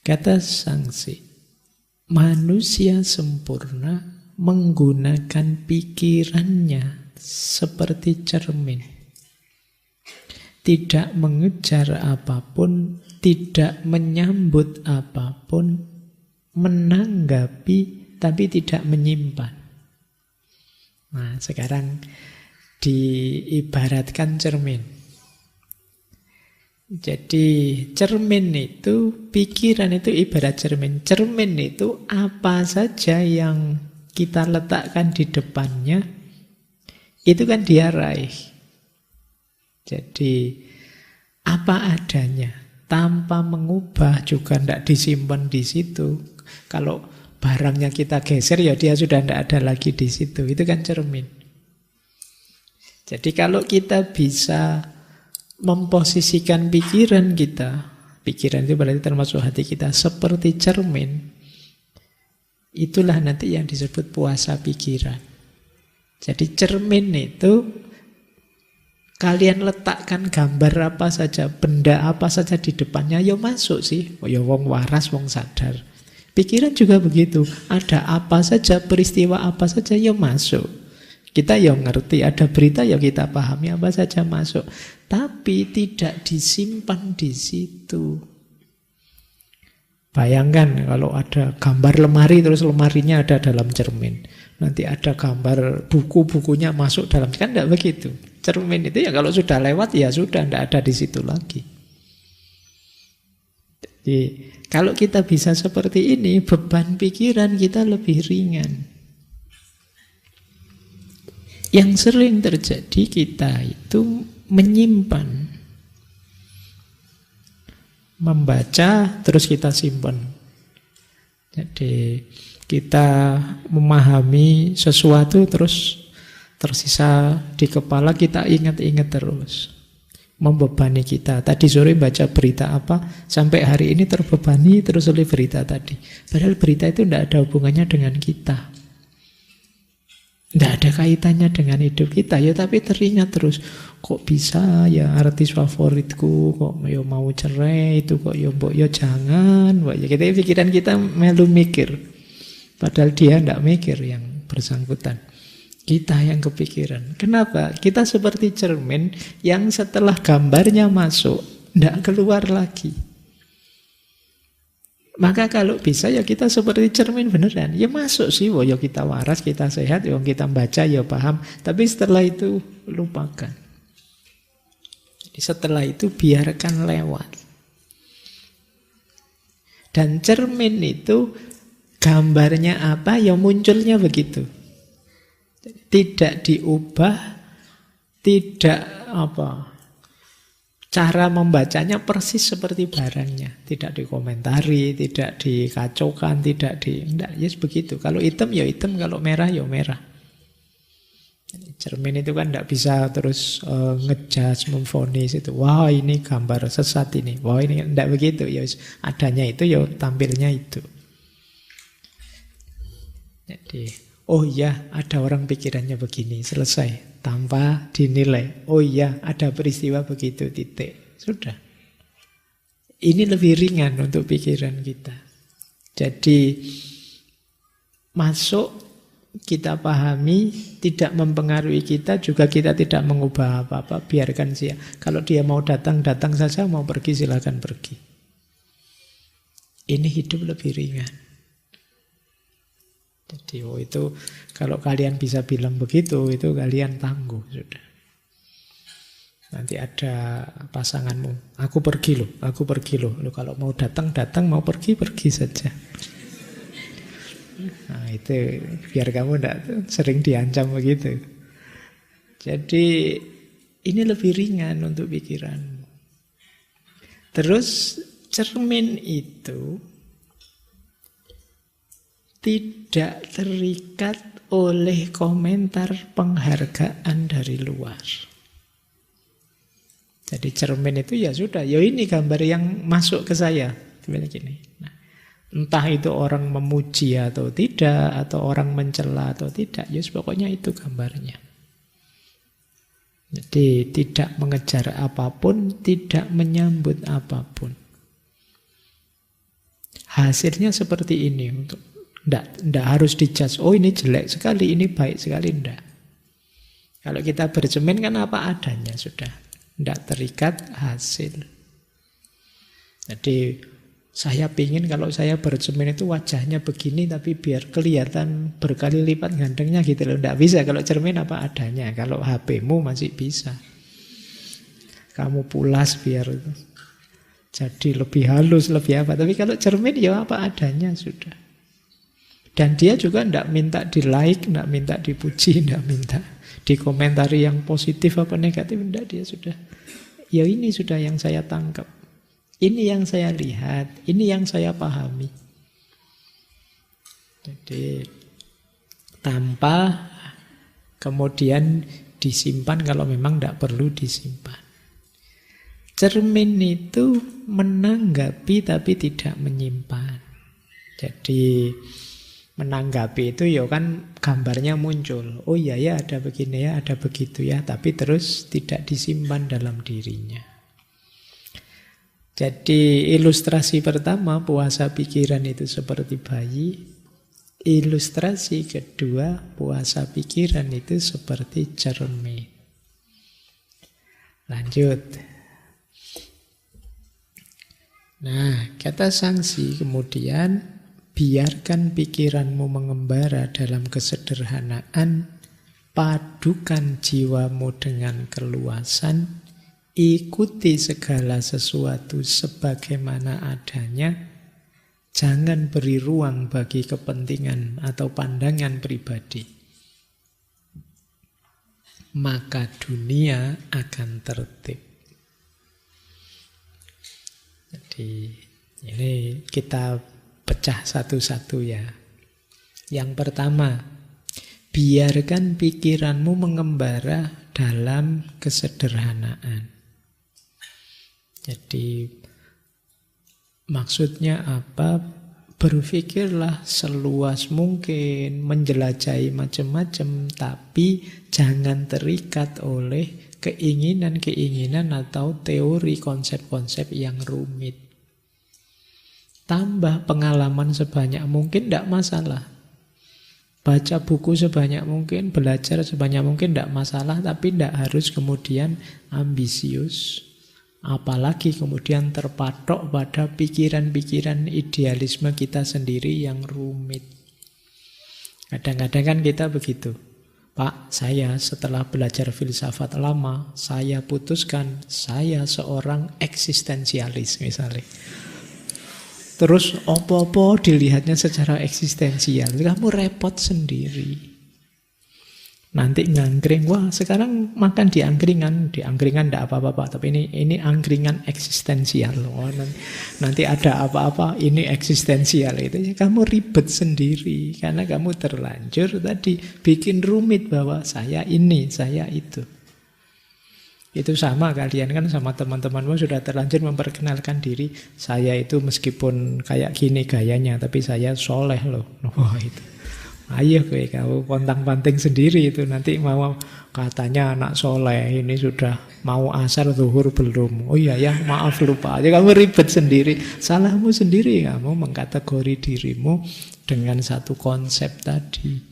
Kata Sangsi, manusia sempurna menggunakan pikirannya seperti cermin. Tidak mengejar apapun, tidak menyambut apapun, menanggapi tapi tidak menyimpan. Nah, sekarang diibaratkan cermin. Jadi cermin itu, pikiran itu ibarat cermin. Cermin itu apa saja yang kita letakkan di depannya, itu kan dia raih. Jadi apa adanya, tanpa mengubah, juga tidak disimpan di situ. Kalau barangnya kita geser, ya dia sudah tidak ada lagi di situ. Itu kan cermin. Jadi kalau kita bisa memposisikan pikiran kita, pikiran itu berarti termasuk hati kita, seperti cermin, itulah nanti yang disebut puasa pikiran. Jadi cermin itu kalian letakkan gambar apa saja, benda apa saja di depannya, ya masuk sih. Oh, ya wong waras, wong sadar. Pikiran juga begitu. Ada apa saja, peristiwa apa saja, ya masuk. Kita ya ngerti, ada berita ya kita pahami, apa saja masuk. Tapi tidak disimpan di situ. Bayangkan kalau ada gambar lemari, terus lemarinya ada dalam cermin. Nanti ada gambar buku-bukunya masuk dalam, kan tidak begitu. Cermin itu ya kalau sudah lewat ya sudah, tidak ada di situ lagi. Jadi kalau kita bisa seperti ini, beban pikiran kita lebih ringan. Yang sering terjadi kita itu menyimpan, membaca terus kita simpan. Jadi kita memahami sesuatu terus tersisa di kepala, kita ingat-ingat terus. Membebani kita. Tadi sore baca berita apa, sampai hari ini terbebani terus oleh berita tadi. Padahal berita itu tidak ada hubungannya dengan kita. Tidak ada kaitannya dengan hidup kita, ya tapi teringat terus. Kok bisa ya artis favoritku kok ya mau cerai, itu kok ya mbok ya jangan. Ya kita pikiran kita melu mikir. Padahal dia tidak mikir yang bersangkutan. Kita yang kepikiran. Kenapa? Kita seperti cermin yang setelah gambarnya masuk, tidak keluar lagi. Maka kalau bisa ya kita seperti cermin beneran. Ya masuk sih, ya kita waras, kita sehat, ya kita baca, ya paham. Tapi setelah itu lupakan. Jadi setelah itu biarkan lewat. Dan cermin itu gambarnya apa, ya munculnya begitu. Tidak diubah, tidak cara membacanya persis seperti barangnya. Tidak dikomentari, tidak dikacaukan, enggak, yes begitu. Kalau hitam ya hitam, kalau merah ya merah. Cermin itu kan tidak bisa terus ngejudge, memvonis itu. Wah ini gambar sesat ini. Wah ini tidak begitu. Ya adanya itu ya tampilnya itu. Jadi, oh iya ada orang pikirannya begini, selesai. Tanpa dinilai. Oh iya, ada peristiwa begitu, titik. Sudah. Ini lebih ringan untuk pikiran kita. Jadi, masuk, kita pahami, tidak mempengaruhi kita, juga kita tidak mengubah apa-apa. Biarkan dia. Kalau dia mau datang, datang saja. Mau pergi, silakan pergi. Ini hidup lebih ringan. Jadi itu kalau kalian bisa bilang begitu, itu kalian tangguh sudah. Nanti ada pasanganmu, aku pergi loh. Lu kalau mau datang, mau pergi saja. Nah itu biar kamu tidak sering diancam begitu. Jadi ini lebih ringan untuk pikiran. Terus cermin itu tidak terikat oleh komentar penghargaan dari luar. Jadi cermin itu ya sudah, ya ini gambar yang masuk ke saya. Begini. Nah, entah itu orang memuji atau tidak, atau orang mencela atau tidak, ya pokoknya itu gambarnya. Jadi tidak mengejar apapun, tidak menyambut apapun. hasilnya seperti ini. Nggak harus dijudge, oh ini jelek sekali, ini baik sekali, ndak. Kalau kita bercermin kan apa adanya sudah. Nggak terikat hasil. Jadi saya pingin kalau saya bercermin itu wajahnya begini tapi biar kelihatan berkali lipat gantengnya gitu loh. Nggak bisa kalau cermin apa adanya. Kalau HP-mu masih bisa. Kamu pulas biar jadi lebih halus, lebih apa. Tapi kalau cermin ya apa adanya sudah. Dan dia juga tidak minta di like, tidak minta dipuji, tidak minta dikomentari yang positif apa negatif. Tidak, dia sudah. Ya ini sudah yang saya tangkap. Ini yang saya lihat. Ini yang saya pahami. Jadi tanpa kemudian disimpan kalau memang tidak perlu disimpan. Cermin itu menanggapi tapi tidak menyimpan. Jadi menanggapi itu ya kan gambarnya muncul. Oh iya ya ada begini ya, ada begitu ya. Tapi terus tidak disimpan dalam dirinya. Jadi ilustrasi pertama puasa pikiran itu seperti bayi. Ilustrasi kedua puasa pikiran itu seperti cermin. Lanjut. Nah, kata sanksi kemudian, biarkan pikiranmu mengembara dalam kesederhanaan, padukan jiwamu dengan keluasan, ikuti segala sesuatu sebagaimana adanya, jangan beri ruang bagi kepentingan atau pandangan pribadi. Maka dunia akan tertib. Jadi ini kita pecah satu-satu ya. Yang pertama, biarkan pikiranmu mengembara dalam kesederhanaan. Jadi maksudnya apa? Berpikirlah seluas mungkin, menjelajahi macam-macam, tapi jangan terikat oleh keinginan-keinginan atau teori konsep-konsep yang rumit. Tambah pengalaman sebanyak mungkin tidak masalah. Baca buku sebanyak mungkin, belajar sebanyak mungkin tidak masalah, tapi tidak harus kemudian ambisius. Apalagi kemudian terpatok pada pikiran-pikiran idealisme kita sendiri yang rumit. Kadang-kadang kan kita begitu. Pak, saya setelah belajar filsafat lama, saya putuskan saya seorang eksistensialis misalnya. Terus opo-opo dilihatnya secara eksistensial. Kamu repot sendiri. Nanti ngangkring, wah sekarang makan di angkringan tidak apa-apa Pak, tapi ini angkringan eksistensial. Oh, nanti ada apa-apa, ini eksistensial itu. Kamu ribet sendiri karena kamu terlanjur tadi bikin rumit bahwa saya ini, saya itu. Itu sama kalian kan sama teman-temanmu sudah terlanjur memperkenalkan diri. Saya itu meskipun kayak gini gayanya, tapi saya soleh loh. Wah itu. Ayo kamu pontang-panting sendiri itu nanti mau katanya anak soleh ini sudah mau asar zuhur belum. Oh iya ya maaf lupa aja, kamu ribet sendiri. Salahmu sendiri kamu mengkategori dirimu dengan satu konsep tadi.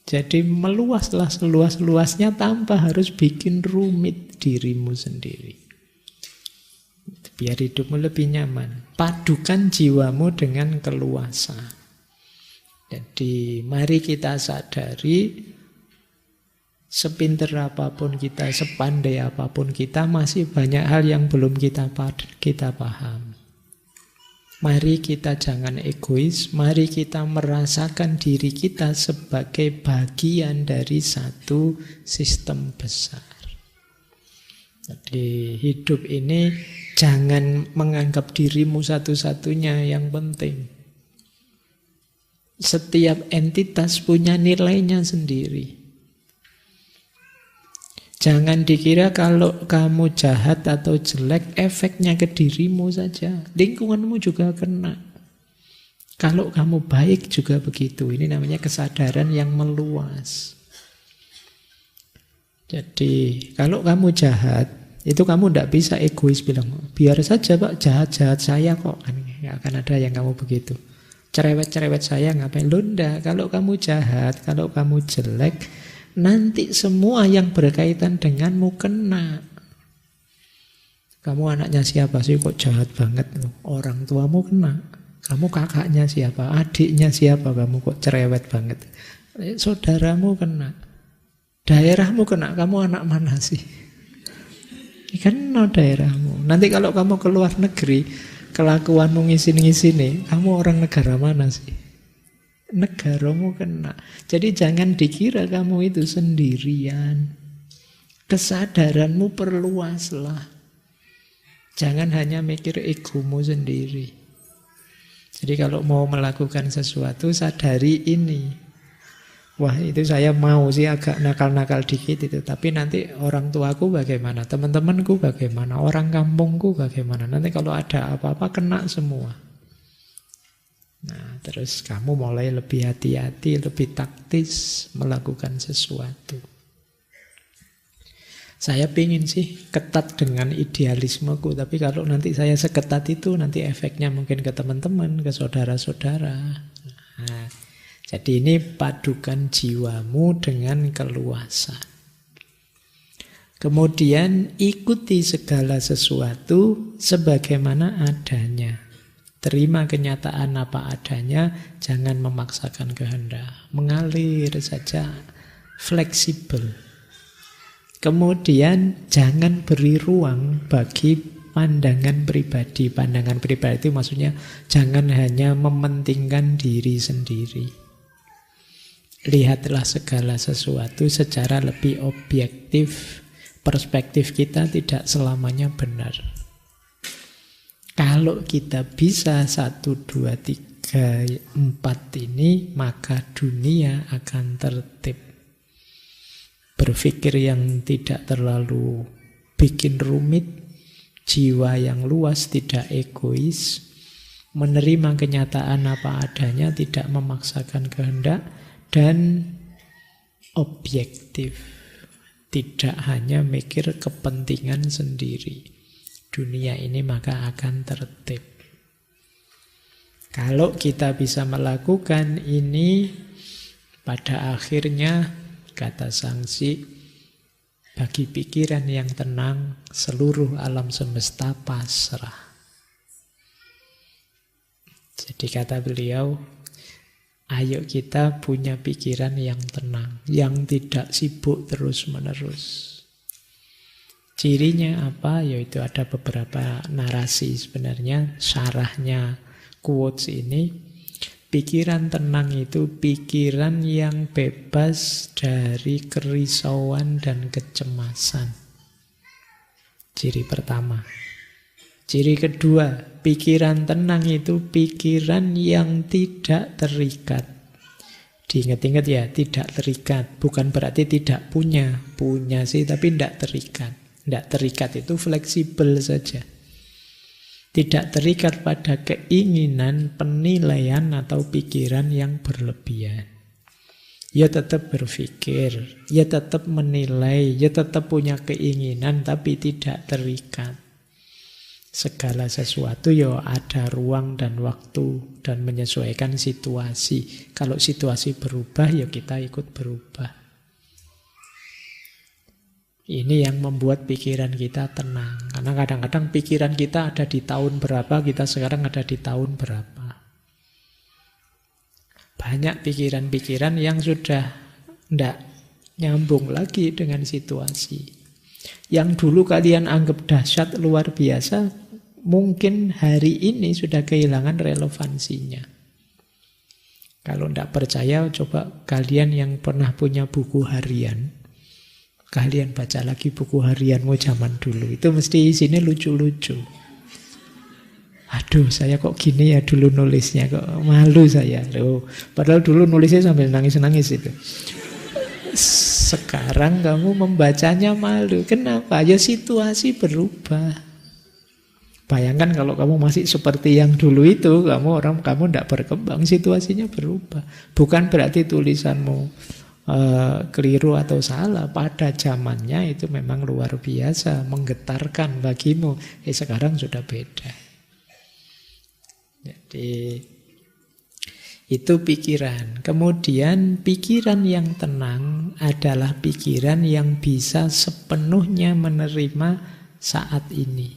Jadi meluaslah seluas-luasnya tanpa harus bikin rumit dirimu sendiri. Biar hidupmu lebih nyaman. Padukan jiwamu dengan keluasan. Jadi mari kita sadari sepinter apapun kita, sepandai apapun kita, masih banyak hal yang belum kita paham. Mari kita jangan egois, mari kita merasakan diri kita sebagai bagian dari satu sistem besar. Jadi hidup ini jangan menganggap dirimu satu-satunya yang penting. Setiap entitas punya nilainya sendiri. Jangan dikira kalau kamu jahat atau jelek, efeknya ke dirimu saja. Lingkunganmu juga kena. Kalau kamu baik juga begitu. Ini namanya kesadaran yang meluas. Jadi kalau kamu jahat, itu kamu tidak bisa egois bilang, biar saja Pak jahat-jahat saya kok. nggak akan ada yang kamu begitu. Cerewet-cerewet saya ngapain? Loh ndak, kalau kamu jahat, kalau kamu jelek, nanti semua yang berkaitan denganmu kena. Kamu anaknya siapa sih kok jahat banget? Orang tuamu kena. Kamu kakaknya siapa? Adiknya siapa? Kamu kok cerewet banget? Saudaramu kena. Daerahmu kena. Kamu anak mana sih? Kena daerahmu. Nanti kalau kamu ke luar negeri, kelakuanmu ngisin-ngisini, kamu orang negara mana sih? Negaramu kena. Jadi jangan dikira kamu itu sendirian. Kesadaranmu perluaslah. Jangan hanya mikir egomu sendiri. Jadi kalau mau melakukan sesuatu, sadari ini. Wah, itu saya mau sih agak nakal-nakal dikit itu. Tapi nanti orang tuaku bagaimana? Teman-temanku bagaimana? Orang kampungku bagaimana? Nanti kalau ada apa-apa kena semua. Nah, terus kamu mulai lebih hati-hati, lebih taktis melakukan sesuatu. Saya pingin sih ketat dengan idealismeku, tapi kalau nanti saya seketat itu, nanti efeknya mungkin ke teman-teman, ke saudara-saudara. Nah, jadi ini padukan jiwamu dengan keluasan. Kemudian ikuti segala sesuatu sebagaimana adanya. Terima kenyataan apa adanya, jangan memaksakan kehendak. Mengalir saja, fleksibel. Kemudian jangan beri ruang bagi pandangan pribadi. Pandangan pribadi itu maksudnya jangan hanya mementingkan diri sendiri. Lihatlah segala sesuatu secara lebih objektif. Perspektif kita tidak selamanya benar. Kalau kita bisa 1, 2, 3, 4 ini, maka dunia akan tertib. Berpikir yang tidak terlalu bikin rumit, jiwa yang luas, tidak egois, menerima kenyataan apa adanya, tidak memaksakan kehendak, dan objektif. Tidak hanya mikir kepentingan sendiri. Dunia ini maka akan tertib. Kalau kita bisa melakukan ini, pada akhirnya kata Sangsi, bagi pikiran yang tenang, seluruh alam semesta pasrah. Jadi kata beliau, ayo kita punya pikiran yang tenang, yang tidak sibuk terus-menerus. Cirinya apa? Yaitu ada beberapa narasi sebenarnya, syarahnya quotes ini. Pikiran tenang itu pikiran yang bebas dari kerisauan dan kecemasan. Ciri pertama. Ciri kedua, pikiran tenang itu pikiran yang tidak terikat. Diingat-ingat ya, tidak terikat. Bukan berarti tidak punya. Punya sih, tapi tidak terikat. Tidak terikat itu fleksibel saja. Tidak terikat pada keinginan, penilaian, atau pikiran yang berlebihan. Ya tetap berpikir, ya tetap menilai, ya tetap punya keinginan, tapi tidak terikat. Segala sesuatu ya ada ruang dan waktu, dan menyesuaikan situasi. Kalau situasi berubah, ya kita ikut berubah. Ini yang membuat pikiran kita tenang. Karena kadang-kadang pikiran kita ada di tahun berapa, kita sekarang ada di tahun berapa. Banyak pikiran-pikiran yang sudah tidak nyambung lagi dengan situasi. Yang dulu kalian anggap dahsyat luar biasa, mungkin hari ini sudah kehilangan relevansinya. Kalau tidak percaya, coba kalian yang pernah punya buku harian, kalian baca lagi buku harianmu zaman dulu. Itu mesti isinya lucu-lucu. Aduh, saya kok gini ya dulu nulisnya, kok malu saya. Loh, padahal dulu nulisnya sambil nangis-nangis itu. Sekarang kamu membacanya malu. Kenapa? Ya situasi berubah. Bayangkan kalau kamu masih seperti yang dulu itu, kamu tidak berkembang, situasinya berubah. Bukan berarti tulisanmu keliru atau salah. Pada zamannya itu memang luar biasa, menggetarkan bagimu. Sekarang sudah beda. Jadi itu pikiran. Kemudian pikiran yang tenang adalah pikiran yang bisa sepenuhnya menerima saat ini.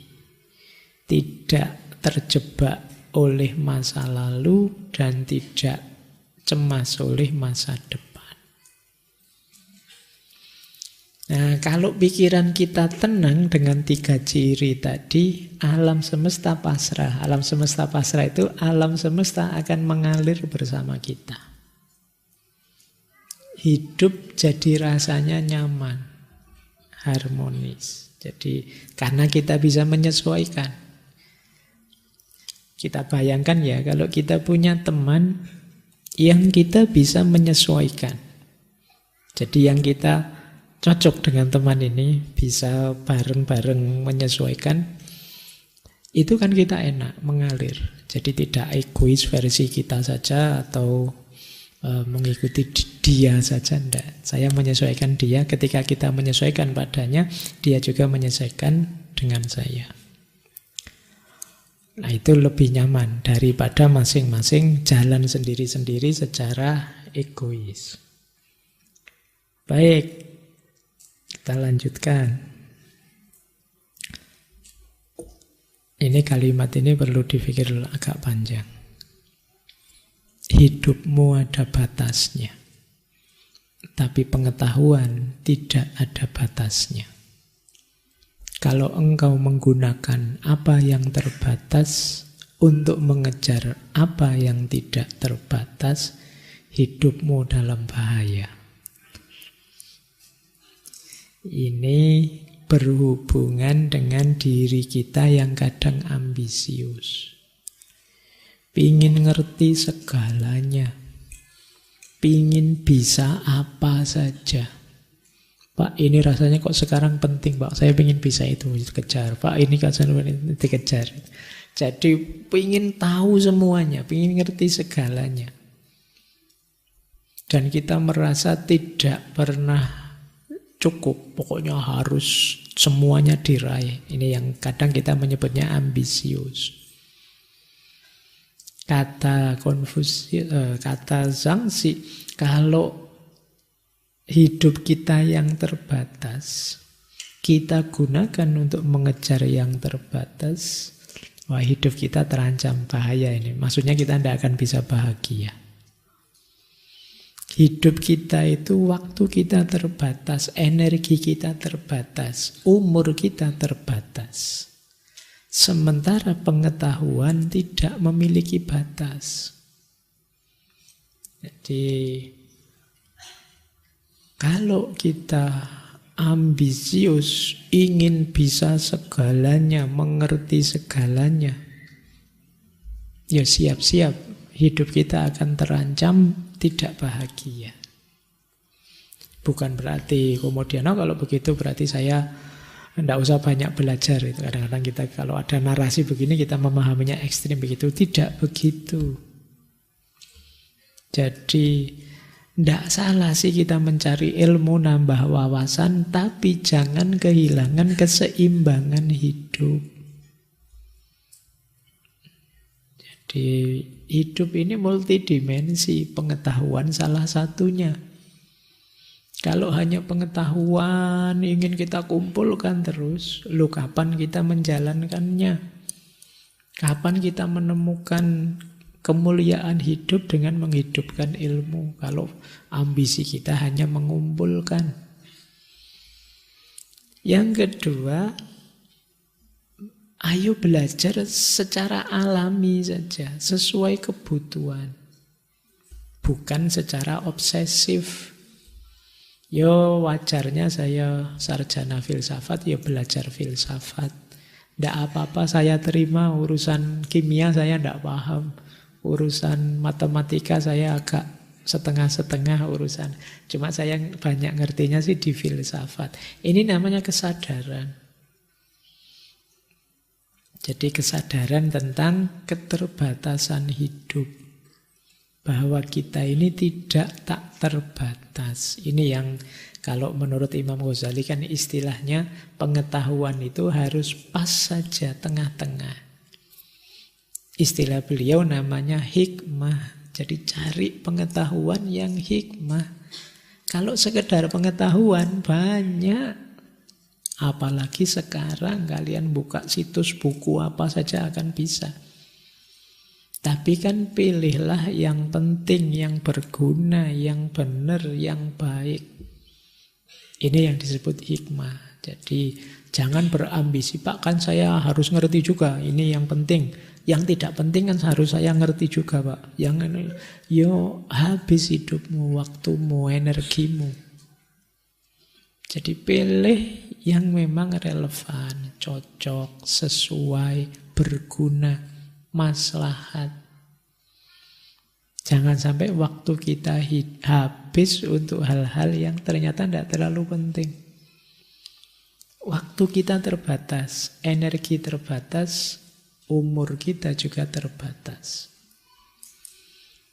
Tidak terjebak oleh masa lalu dan tidak cemas oleh masa depan. Nah, kalau pikiran kita tenang dengan 3 ciri tadi, alam semesta pasrah. Alam semesta pasrah itu alam semesta akan mengalir bersama kita. Hidup jadi rasanya nyaman, harmonis. Jadi karena kita bisa menyesuaikan. Kita bayangkan ya, kalau kita punya teman yang kita bisa menyesuaikan. Jadi yang kita cocok dengan teman ini, bisa bareng-bareng menyesuaikan, itu kan kita enak, mengalir. Jadi tidak egois versi kita saja atau mengikuti dia saja, enggak. Saya menyesuaikan dia, ketika kita menyesuaikan padanya, dia juga menyesuaikan dengan saya. Nah, itu lebih nyaman daripada masing-masing jalan sendiri-sendiri secara egois. Baik, kita lanjutkan. Ini kalimat ini perlu dipikir agak panjang. Hidupmu ada batasnya, tapi pengetahuan tidak ada batasnya. Kalau engkau menggunakan apa yang terbatas untuk mengejar apa yang tidak terbatas, hidupmu dalam bahaya. Ini berhubungan dengan diri kita yang kadang ambisius. Pingin ngerti segalanya. Pingin bisa apa saja. Pak, ini rasanya kok sekarang penting, Pak. Saya pingin bisa itu, dikejar. Pak, ini kajian ini dikejar. Jadi pingin tahu semuanya, pingin ngerti segalanya. Dan kita merasa tidak pernah cukup, pokoknya harus semuanya diraih. Ini yang kadang kita menyebutnya ambisius. Kata Zhangzi, kalau hidup kita yang terbatas, kita gunakan untuk mengejar yang terbatas, wah, hidup kita terancam bahaya ini. Maksudnya kita tidak akan bisa bahagia. Hidup kita itu waktu kita terbatas, energi kita terbatas, umur kita terbatas. Sementara pengetahuan tidak memiliki batas. Jadi kalau kita ambisius, ingin bisa segalanya, mengerti segalanya, ya siap-siap hidup kita akan terancam tidak bahagia. Bukan berarti kemudian, kalau begitu berarti saya tidak usah banyak belajar. Itu kadang-kadang kita kalau ada narasi begini kita memahaminya ekstrim begitu. Tidak begitu. Jadi tidak salah sih kita mencari ilmu, nambah wawasan, tapi jangan kehilangan keseimbangan hidup. Jadi hidup ini multidimensi, pengetahuan salah satunya. Kalau hanya pengetahuan ingin kita kumpulkan terus, kapan kita menjalankannya? Kapan kita menemukan kemuliaan hidup dengan menghidupkan ilmu? Kalau ambisi kita hanya mengumpulkan. Yang kedua, ayo belajar secara alami saja, sesuai kebutuhan. Bukan secara obsesif. Yo, wajarnya saya sarjana filsafat, ya belajar filsafat. Tidak apa-apa saya terima, urusan kimia saya tidak paham. Urusan matematika saya agak setengah-setengah urusan. Cuma saya banyak ngertinya sih di filsafat. Ini namanya kesadaran. Jadi kesadaran tentang keterbatasan hidup. Bahwa kita ini tidak tak terbatas. Ini yang kalau menurut Imam Ghazali kan istilahnya pengetahuan itu harus pas saja, tengah-tengah. Istilah beliau namanya hikmah. Jadi cari pengetahuan yang hikmah. Kalau sekedar pengetahuan banyak. Apalagi sekarang kalian buka situs buku apa saja akan bisa. Tapi kan pilihlah yang penting, yang berguna, yang benar, yang baik. Ini yang disebut hikmah. Jadi jangan berambisi, Pak kan saya harus ngerti juga, ini yang penting. Yang tidak penting kan harus saya ngerti juga, Pak. Yang ini, yo habis hidupmu, waktumu, energimu. Jadi pilih yang memang relevan, cocok, sesuai, berguna, maslahat. Jangan sampai waktu kita habis untuk hal-hal yang ternyata tidak terlalu penting. Waktu kita terbatas, energi terbatas, umur kita juga terbatas.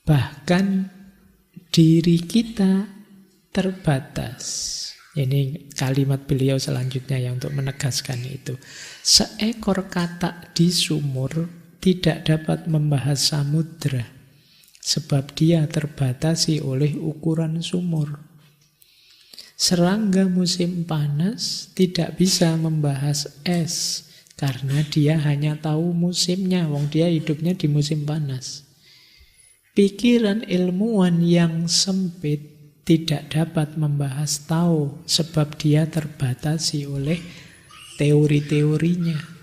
Bahkan diri kita terbatas. Ini kalimat beliau selanjutnya yang untuk menegaskan itu. Seekor katak di sumur tidak dapat membahas samudra, sebab dia terbatasi oleh ukuran sumur. Serangga musim panas tidak bisa membahas es, karena dia hanya tahu musimnya, wong dia hidupnya di musim panas. Pikiran ilmuwan yang sempit tidak dapat membahas tahu, sebab dia terbatasi oleh teori-teorinya.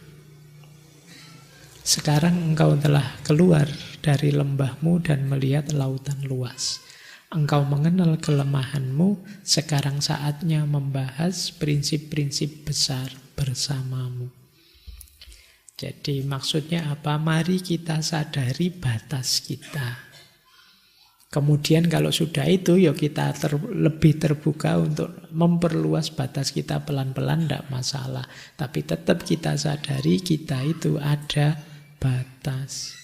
Sekarang engkau telah keluar dari lembahmu dan melihat lautan luas. Engkau mengenal kelemahanmu, sekarang saatnya membahas prinsip-prinsip besar bersamamu. Jadi maksudnya apa? Mari kita sadari batas kita. Kemudian kalau sudah itu, ya kita lebih terbuka untuk memperluas batas kita pelan-pelan, tidak masalah. Tapi tetap kita sadari kita itu ada batas.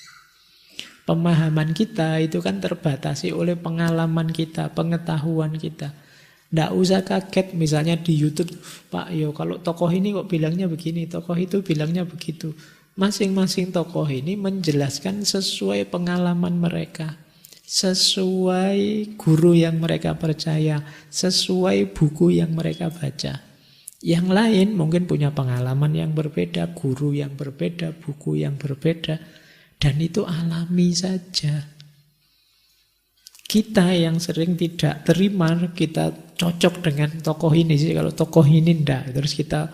Pemahaman kita itu kan terbatasi oleh pengalaman kita, pengetahuan kita. Tidak usah kaget misalnya di YouTube, Pak, yo kalau tokoh ini kok bilangnya begini, tokoh itu bilangnya begitu. Masing-masing tokoh ini menjelaskan sesuai pengalaman mereka, sesuai guru yang mereka percaya, sesuai buku yang mereka baca. Yang lain mungkin punya pengalaman yang berbeda, guru yang berbeda, buku yang berbeda, dan itu alami saja. Kita yang sering tidak terima, kita cocok dengan tokoh ini sih, kalau tokoh ini enggak, terus kita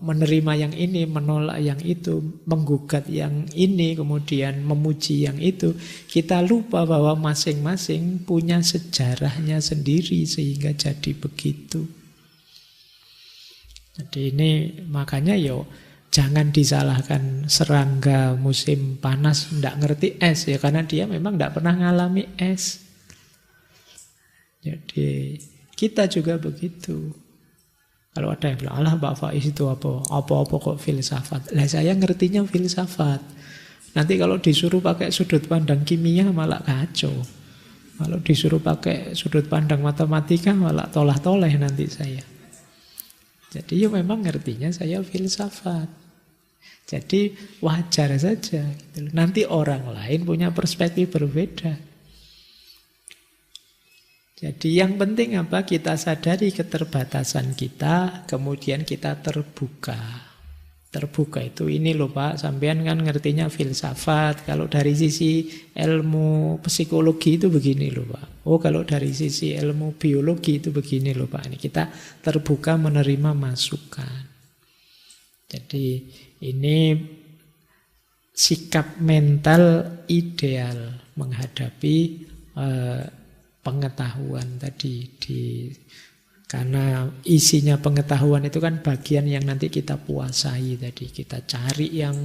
menerima yang ini, menolak yang itu, menggugat yang ini, kemudian memuji yang itu. Kita lupa bahwa masing-masing punya sejarahnya sendiri sehingga jadi begitu. Jadi ini makanya jangan disalahkan serangga musim panas ndak ngerti es, ya karena dia memang ndak pernah ngalami es. Jadi kita juga begitu. Kalau ada yang bilang, alah Mbak Faiz itu apa-apa kok filsafat. Lah saya ngertinya filsafat. Nanti kalau disuruh pakai sudut pandang kimia malah kacau. Kalau disuruh pakai sudut pandang matematika malah tolah-toleh nanti saya. Jadi memang ngertinya saya filsafat. Jadi wajar saja. Gitu. Nanti orang lain punya perspektif berbeda. Jadi yang penting apa? Kita sadari keterbatasan kita, kemudian kita terbuka. Terbuka itu ini loh Pak, sampean kan ngertinya filsafat. Kalau dari sisi ilmu psikologi itu begini loh Pak. Oh kalau dari sisi ilmu biologi itu begini loh Pak. Ini kita terbuka menerima masukan. Jadi ini sikap mental ideal menghadapi pengetahuan tadi karena isinya pengetahuan itu kan bagian yang nanti kita puasai tadi, kita cari yang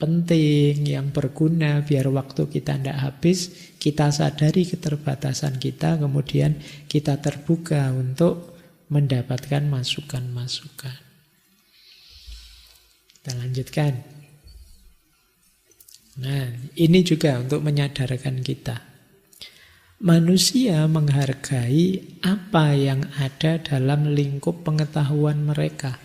penting, yang berguna biar waktu kita tidak habis, kita sadari keterbatasan kita, kemudian kita terbuka untuk mendapatkan masukan-masukan. Kita lanjutkan. Nah, ini juga untuk menyadarkan kita. Manusia menghargai apa yang ada dalam lingkup pengetahuan mereka.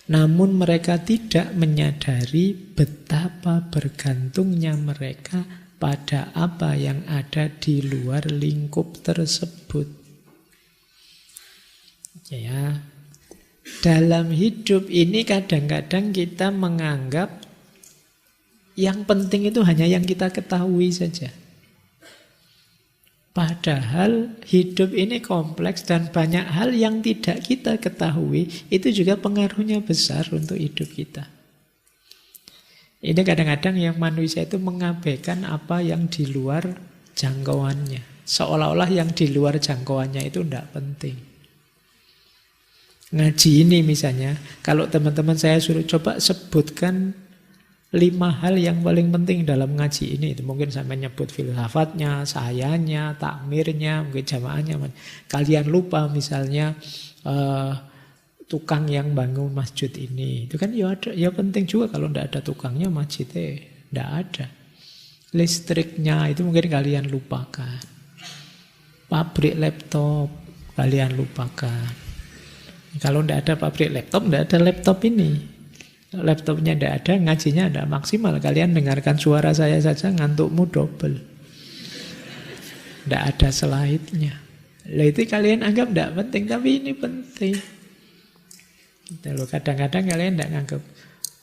Namun mereka tidak menyadari betapa bergantungnya mereka pada apa yang ada di luar lingkup tersebut. Ya, dalam hidup ini kadang-kadang kita menganggap yang penting itu hanya yang kita ketahui saja. Padahal hidup ini kompleks dan banyak hal yang tidak kita ketahui itu juga pengaruhnya besar untuk hidup kita. Ini kadang-kadang yang manusia itu mengabaikan apa yang di luar jangkauannya. Seolah-olah yang di luar jangkauannya itu tidak penting. Ngaji ini misalnya, kalau teman-teman saya suruh coba sebutkan 5 hal yang paling penting dalam ngaji ini. Itu mungkin sampai nyebut filsafatnya, sayanya, takmirnya, mungkin jamaahnya. Kalian lupa misalnya tukang yang bangun masjid ini. Itu kan ya penting juga, kalau tidak ada tukangnya masjidnya tidak ada. Listriknya itu mungkin kalian lupakan. Pabrik laptop kalian lupakan. Kalau tidak ada pabrik laptop, tidak ada laptop ini. Laptopnya tidak ada, ngajinya tidak maksimal. Kalian dengarkan suara saya saja, ngantukmu double. Tidak ada slide-nya. Lah itu kalian anggap tidak penting, tapi ini penting. Kadang-kadang kalian tidak nganggap.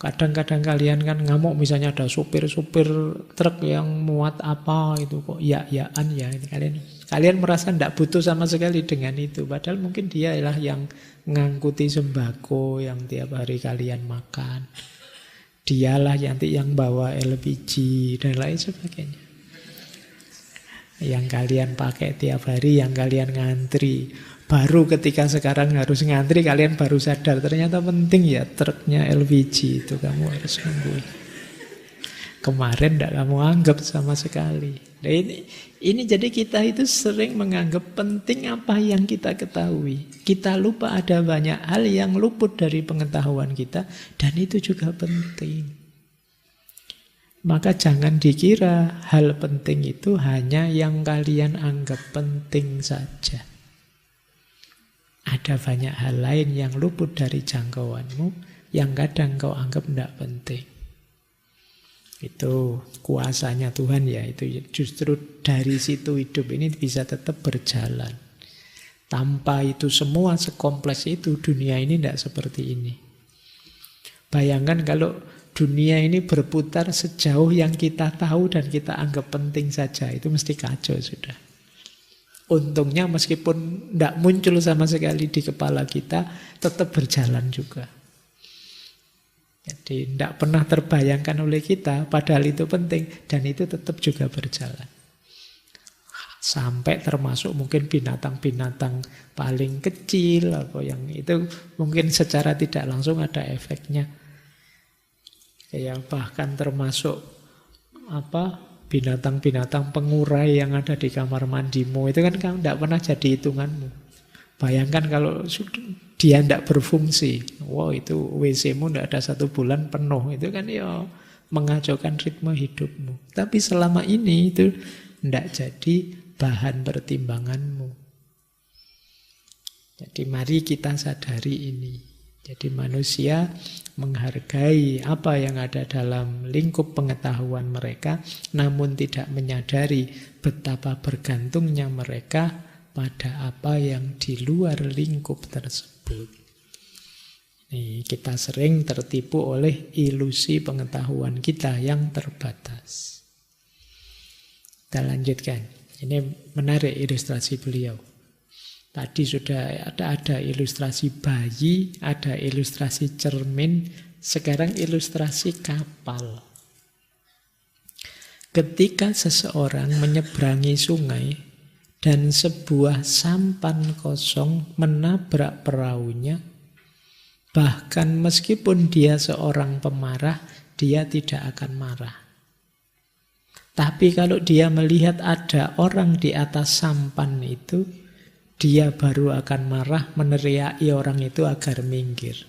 Kadang-kadang kalian kan ngamuk, misalnya ada supir-supir truk yang muat apa itu kok ya-yaan ya. Kalian merasa tidak butuh sama sekali dengan itu. Padahal mungkin dialah yang ngangkuti sembako yang tiap hari kalian makan. Dialah yang bawa LPG dan lain sebagainya. Yang kalian pakai tiap hari, yang kalian ngantri. Baru ketika sekarang harus ngantri, kalian baru sadar ternyata penting ya truknya LPG itu, kamu harus nunggu. Kemarin tidak kamu anggap sama sekali. Nah, ini jadi kita itu sering menganggap penting apa yang kita ketahui. Kita lupa ada banyak hal yang luput dari pengetahuan kita, dan itu juga penting. Maka jangan dikira hal penting itu hanya yang kalian anggap penting saja. Ada banyak hal lain yang luput dari jangkauanmu, yang kadang kau anggap tidak penting. Itu kuasanya Tuhan ya. Itu justru dari situ hidup ini bisa tetap berjalan. Tanpa itu semua sekompleks itu, dunia ini tidak seperti ini. Bayangkan kalau dunia ini berputar sejauh yang kita tahu dan kita anggap penting saja, itu mesti kacau sudah. Untungnya meskipun tidak muncul sama sekali di kepala kita, tetap berjalan juga. Jadi tidak pernah terbayangkan oleh kita, padahal itu penting, dan itu tetap juga berjalan. Sampai termasuk mungkin binatang-binatang paling kecil, apa yang itu mungkin secara tidak langsung ada efeknya. Ya, bahkan termasuk binatang-binatang pengurai yang ada di kamar mandimu, itu kan kamu tidak pernah jadi hitunganmu. Bayangkan kalau dia tidak berfungsi, wow, itu WC-mu tidak ada 1 bulan penuh, itu kan ya mengacaukan ritme hidupmu. Tapi selama ini itu tidak jadi bahan pertimbanganmu. Jadi mari kita sadari ini. Jadi manusia menghargai apa yang ada dalam lingkup pengetahuan mereka, namun tidak menyadari betapa bergantungnya mereka pada apa yang di luar lingkup tersebut. Nih, kita sering tertipu oleh ilusi pengetahuan kita yang terbatas. Kita lanjutkan. Ini menarik ilustrasi beliau. Tadi sudah ada ilustrasi bayi, ada ilustrasi cermin, sekarang ilustrasi kapal. Ketika seseorang menyeberangi sungai dan sebuah sampan kosong menabrak perahunya, bahkan meskipun dia seorang pemarah, dia tidak akan marah. Tapi kalau dia melihat ada orang di atas sampan itu, dia baru akan marah, meneriaki orang itu agar minggir.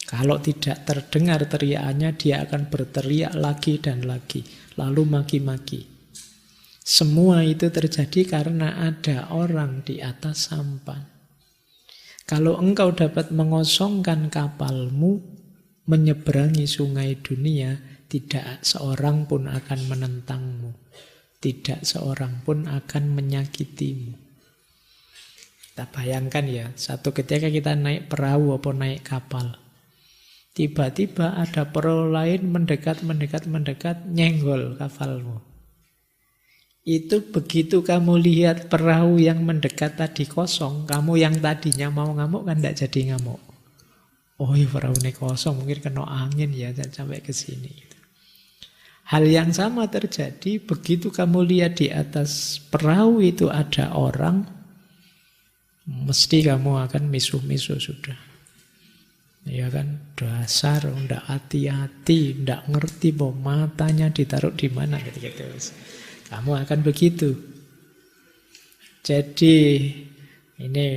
Kalau tidak terdengar teriakannya, dia akan berteriak lagi dan lagi, lalu maki-maki. Semua itu terjadi karena ada orang di atas sampan. Kalau engkau dapat mengosongkan kapalmu, menyeberangi sungai dunia, tidak seorang pun akan menentangmu. Tidak seorang pun akan menyakitimu. Kita bayangkan ya, satu ketika kita naik perahu atau naik kapal. Tiba-tiba ada perahu lain mendekat, nyenggol kapalmu. Itu begitu kamu lihat perahu yang mendekat tadi kosong, kamu yang tadinya mau ngamuk kan tidak jadi ngamuk. Oh iya perahu ini kosong, mungkin kena angin ya sampai ke sini. Hal yang sama terjadi begitu kamu lihat di atas perahu itu ada orang, mesti kamu akan misuh-misuh sudah. Ya kan, dasar, ndak hati-hati, ndak ngerti bahwa matanya ditaruh di mana gitu-gitu. Kamu akan begitu. Jadi ini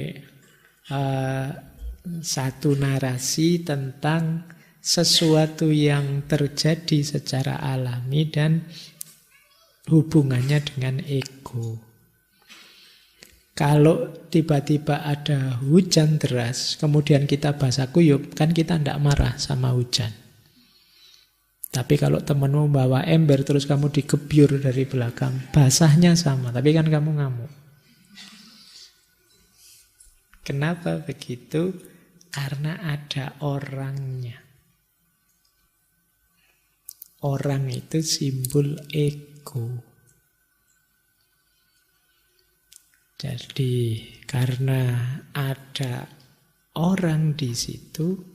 satu narasi tentang sesuatu yang terjadi secara alami dan hubungannya dengan ego. Kalau tiba-tiba ada hujan deras, kemudian kita basah kuyup, kan kita tidak marah sama hujan. Tapi kalau temanmu bawa ember, terus kamu digebyur dari belakang, basahnya sama, tapi kan kamu ngamuk. Kenapa begitu? Karena ada orangnya. Orang itu simbol ego. Jadi karena ada orang di situ,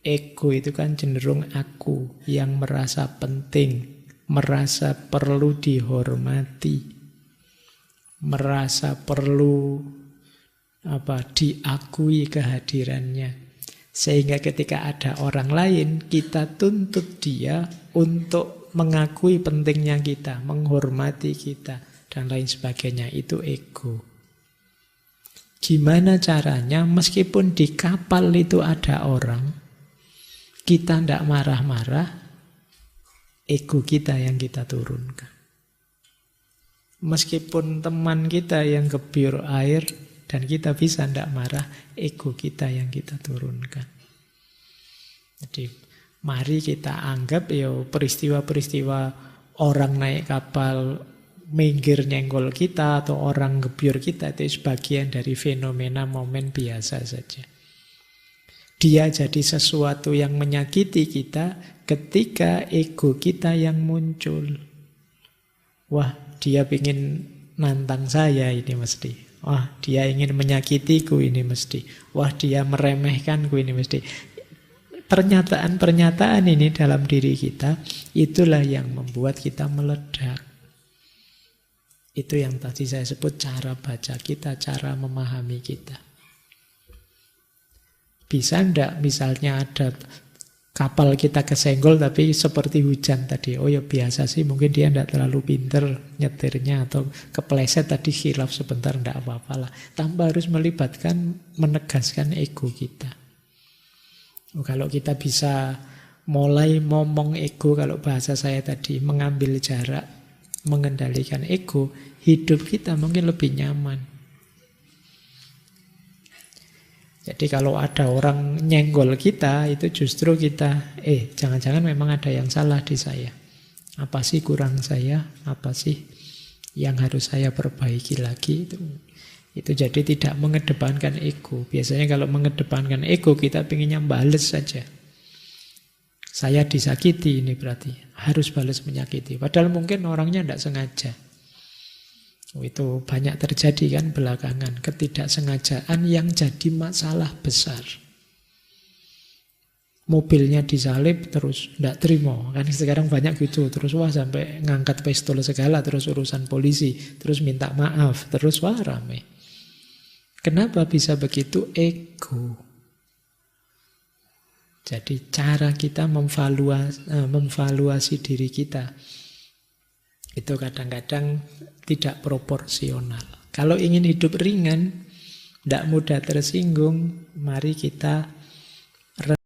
ego itu kan cenderung aku yang merasa penting, merasa perlu dihormati, merasa perlu diakui kehadirannya. Sehingga ketika ada orang lain, kita tuntut dia untuk mengakui pentingnya kita, menghormati kita, dan lain sebagainya. Itu ego. Gimana caranya meskipun di kapal itu ada orang, kita tidak marah-marah, ego kita yang kita turunkan. Meskipun teman kita yang gebyur air dan kita bisa tidak marah, ego kita yang kita turunkan. Jadi mari kita anggap ya peristiwa-peristiwa orang naik kapal minggir nyenggol kita atau orang gebyur kita itu sebagian dari fenomena momen biasa saja. Dia jadi sesuatu yang menyakiti kita ketika ego kita yang muncul. Wah, dia ingin nantang saya ini mesti. Wah, dia ingin menyakitiku ini mesti. Wah, dia meremehkanku ini mesti. Pernyataan-pernyataan ini dalam diri kita, itulah yang membuat kita meledak. Itu yang tadi saya sebut cara baca kita, cara memahami kita. Bisa enggak misalnya ada kapal kita kesenggol tapi seperti hujan tadi. Oh ya biasa sih, mungkin dia enggak terlalu pinter nyetirnya atau kepleset tadi khilaf sebentar, enggak apa-apa lah. Tanpa harus melibatkan, menegaskan ego kita. Kalau kita bisa mulai ngomong ego, kalau bahasa saya tadi, mengambil jarak, mengendalikan ego, hidup kita mungkin lebih nyaman. Jadi kalau ada orang nyenggol kita, itu justru kita, jangan-jangan memang ada yang salah di saya. Apa sih kurang saya? Apa sih yang harus saya perbaiki lagi? Itu jadi tidak mengedepankan ego. Biasanya kalau mengedepankan ego, kita pinginnya bales saja. Saya disakiti ini berarti harus balas menyakiti. Padahal mungkin orangnya tidak sengaja. Itu banyak terjadi kan belakangan. Ketidaksengajaan yang jadi masalah besar. Mobilnya disalib terus tidak terima. Kan sekarang banyak gitu. Terus wah sampai ngangkat pistol segala. Terus urusan polisi. Terus minta maaf. Terus wah rame. Kenapa bisa begitu? Ego. Jadi cara kita memvaluasi diri kita itu kadang-kadang tidak proporsional. Kalau ingin hidup ringan, tidak mudah tersinggung, mari kita